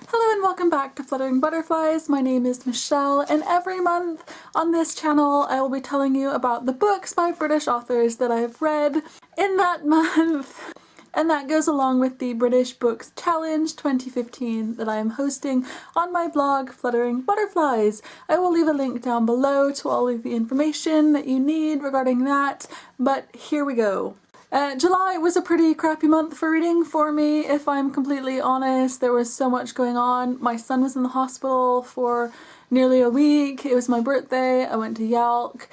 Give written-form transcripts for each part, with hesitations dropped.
Hello and welcome back to Fluttering Butterflies. My name is Michelle, and every month on this channel I will be telling you about the books by British authors that I have read in that month. And that goes along with the British Books Challenge 2015 that I am hosting on my blog, Fluttering Butterflies. I will leave a link down below to all of the information that you need regarding that, but here we go. July was a pretty crappy month for reading for me, if I'm completely honest. There was so much going on. My son was in the hospital for nearly a week. It was my birthday. I went to Yalk.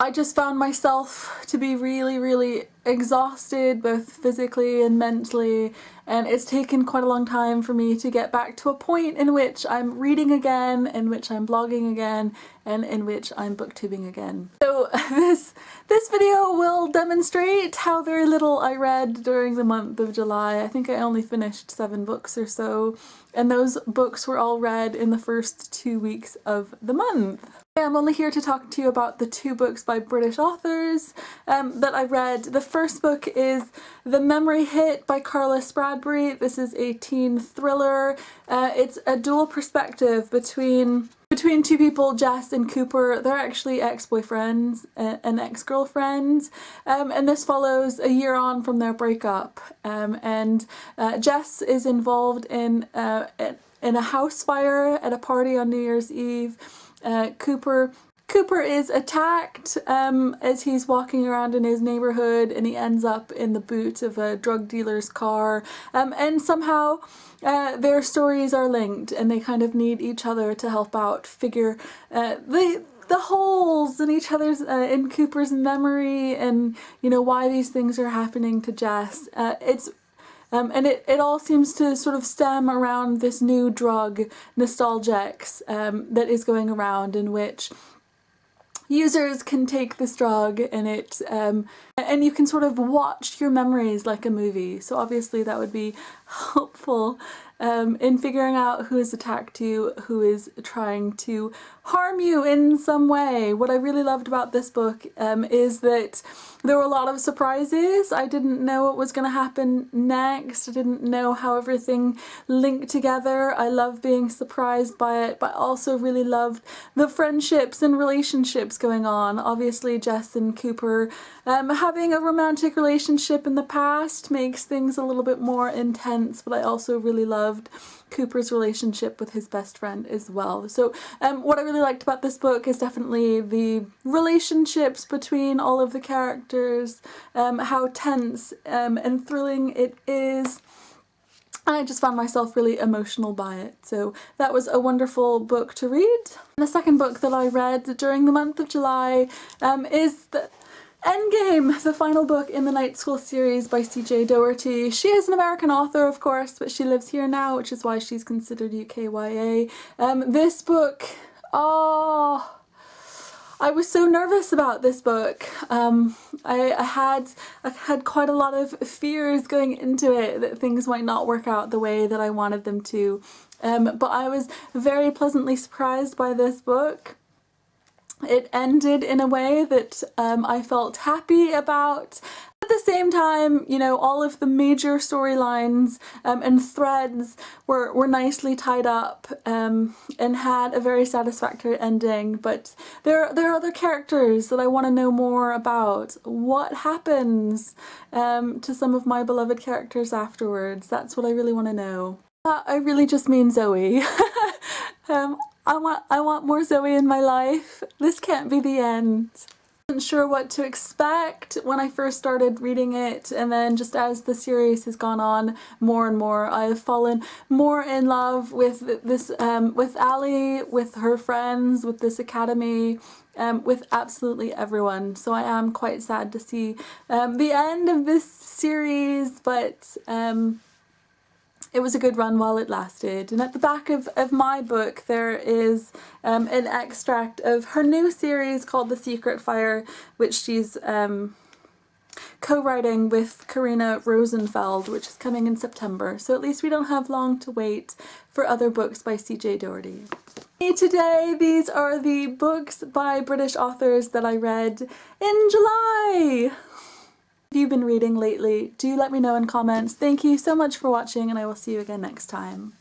I just found myself to be really exhausted, both physically and mentally, and it's taken quite a long time for me to get back to a point in which I'm reading again, in which I'm blogging again, and in which I'm booktubing again. So this video will demonstrate how very little I read during the month of July. I think I only finished 7 books or so, and those books were all read in the first 2 weeks of the month. I'm only here to talk to you about the 2 books by British authors that I read. The first book is The Memory Hit by Carla Spradbery. This is a teen thriller. It's a dual perspective between 2 people, Jess and Cooper. They're actually ex-boyfriends and ex-girlfriends, and this follows a year on from their breakup. Jess is involved in a house fire at a party on New Year's Eve. Cooper is attacked as he's walking around in his neighborhood, and he ends up in the boot of a drug dealer's car, and somehow their stories are linked, and they kind of need each other to help out figure the holes in each other's in Cooper's memory, and you know why these things are happening to Jess. And it all seems to sort of stem around this new drug, Nostalgex, that is going around, in which users can take this drug and you can sort of watch your memories like a movie. So obviously that would be helpful in figuring out who has attacked you, who is trying to harm you in some way. What I really loved about this book is that there were a lot of surprises. I didn't know what was going to happen next. I didn't know how everything linked together. I love being surprised by it, but I also really loved the friendships and relationships going on. Obviously Jess and Cooper having a romantic relationship in the past makes things a little bit more intense, but I also really loved Cooper's relationship with his best friend as well. So what I really liked about this book is definitely the relationships between all of the characters, how tense and thrilling it is. I just found myself really emotional by it, so that was a wonderful book to read. And the second book that I read during the month of July is Endgame, the final book in the Night School series by Daugherty. She is an American author, of course, but she lives here now, which is why she's considered UKYA. This book, I was so nervous about this book. I had quite a lot of fears going into it that things might not work out the way that I wanted them to. But I was very pleasantly surprised by this book. It ended in a way that I felt happy about. At the same time, you know, all of the major storylines and threads were nicely tied up and had a very satisfactory ending, but there are other characters that I want to know more about. What happens to some of my beloved characters afterwards? That's what I really want to know. I really just mean Zoe. I want more Zoe in my life. This can't be the end. I wasn't sure what to expect when I first started reading it, and then just as the series has gone on more and more, I've fallen more in love with this, with Ali, with her friends, with this academy, with absolutely everyone. So I am quite sad to see the end of this series, but it was a good run while it lasted. And at the back of my book there is an extract of her new series called The Secret Fire, which she's co-writing with Carina Rozenfeld, which is coming in September. So at least we don't have long to wait for other books by Daugherty. Today, these are the books by British authors that I read in July. you've been reading lately, do let me know in comments. Thank you so much for watching, and I will see you again next time.